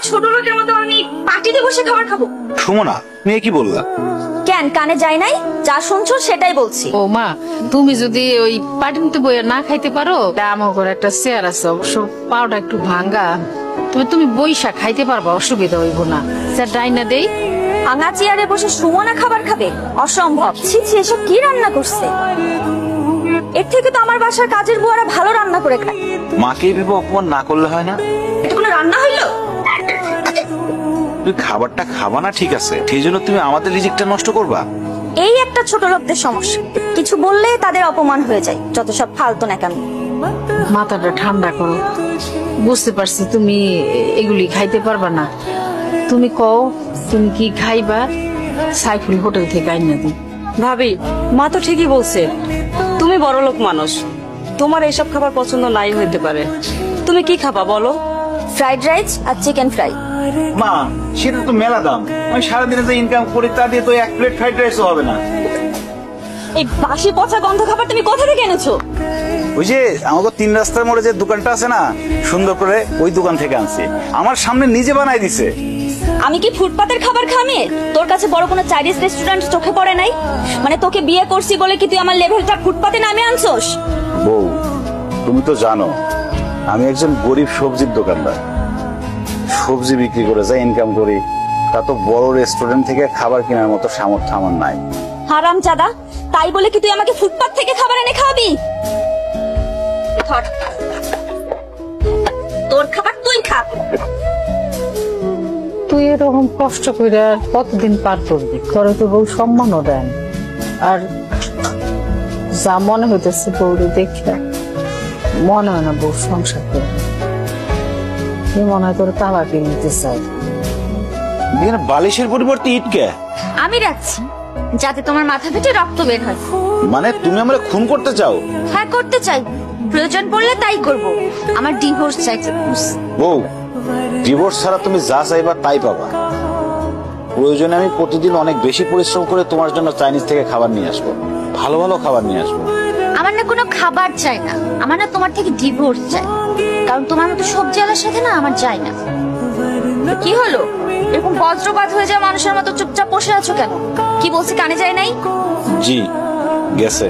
ছোট লোকের মতো আমি পার্টিতে বসে খাবার খাবো? সুমনা, মেয়ে কি বললা? কেন কানে যায় নাই? যা শুনছো সেটাই বলছি। ও মা, তুমি যদি ওই পাটিতে বইয়া না খাইতে পারো, আমার ঘরে একটা চেয়ার আছে, অবশ্য পাওটা একটু ভাঙ্গা, তবে তুমি বইসা খাইতে পারবা, অসুবিধা হইব না। স্যার ডাইনা দেই। ভাঙা চেয়ারে বসে সুমনা খাবার খাবে? অসম্ভব। ছি ছি, এসব কি রান্না করছে? এর থেকে তো আমার বাসার কাজের বুয়ারা ভালো রান্না করে খায়। মাকে ভেবে অপমান না করলে হয় না? এটা কোনো রান্না হইলো? তুই খাবারটা খাবা না ঠিক আছে, সেই জন্য তুমি আমাদের রিজিকটা নষ্ট করবা? এই একটা ছোট লোকদের সমস্যা, কিছু বললে তাদের অপমান হয়ে যায়। যত সব ফালতু নাকামি। মাথাটা ঠান্ডা করো, বুঝতে পারছি তুমি এগুলি খাইতে পারবা না। তুমি কও তুমি কি খাইবা, সাইফুল হোটেল থেকে আইনা দিই। ভাবি, মা তো ঠিকই বলছে, তুমি বড়লোক মানুষ, তোমার এইসব খাবার পছন্দ নাই হইতে পারে। তুমি কি খাবা বলো? ফ্রাইড রাইস আর চিকেন ফ্রাই। মা, সেটা তো মেলা দাম। আমি সারাদিনে যে ইনকাম করি তা দিয়ে তো এক প্লেট ফ্রাইড রাইসও হবে না। এই বাসি পচা গন্ধ খাবার তুমি কোথা থেকে এনেছো? ওই যে আমাকে 3 রাস্তার মোড়ে যে দোকানটা আছে না, সুন্দর করে ওই দোকান থেকে আনছি। আমার সামনে নিজে বানাই দিছে। আমি কি ফুটপাতের খাবার খামে? তোর কাছে বড় কোনো চাইনিজ রেস্টুরেন্ট চোখে পড়ে নাই? মানে তোকে বিয়ে করছি বলে কি তুই আমার লেভেলটা ফুটপাতে নামে আনছোস? বউ, তুমি তো জানো আমি একজন গরিব সবজির দোকানদার। সবজি বিক্রি করে যা ইনকাম করি তা তো বড় রেস্টুরেন্ট থেকে খাবার কেনার মতো সামর্থ্য আমার নাই। হারাম চাদা, তাই বলে কি তুই আমাকে ফুটপাত থেকে খাবার এনে খাওয়াবি? ধর, তোর খাবার তুই খা। তুই এরকম কষ্ট করে আর কতদিন পার করবি? তোরে তো বউ সম্মানও দেন, আর যা মনে হইতেছে বউরে দেখে মনে হয় না বউ সংসার করবে। কি মনে হয় তোর তালা কিনে নিতে চাই। এখানে বালিশের পরিবর্তে ইটকে আমি রাখছি যাতে তোমার মাথা ফেটে রক্ত বের হয়। মানে তুমি আমরা খুন করতে চাও? হ্যাঁ করতে চাই, প্রয়োজন পড়লে তাই করব। আমার ডিভোর্স চাই। বউ, ডিভোর্স ছাড়া তুমি যা চাইবা তাই পাবা। প্রয়োজনে আমি প্রতিদিন অনেক বেশি পরিশ্রম করে তোমার জন্য চাইনিজ থেকে খাবার নিয়ে আসবো, ভালো ভালো খাবার নিয়ে আসবো। আমার না কোনো খাবার চাই না, আমার না তোমার থেকে ডিভোর্স চাই। কারণ তোমার মতো সবজি আলার সাথে না আমার যায় না। কি হলো, এরকম বজ্রপাত হয়ে যায় মানুষের মতো চুপচাপ বসে আছো কেন? কি বলছি কানে যায় নাই? জি, গেছে।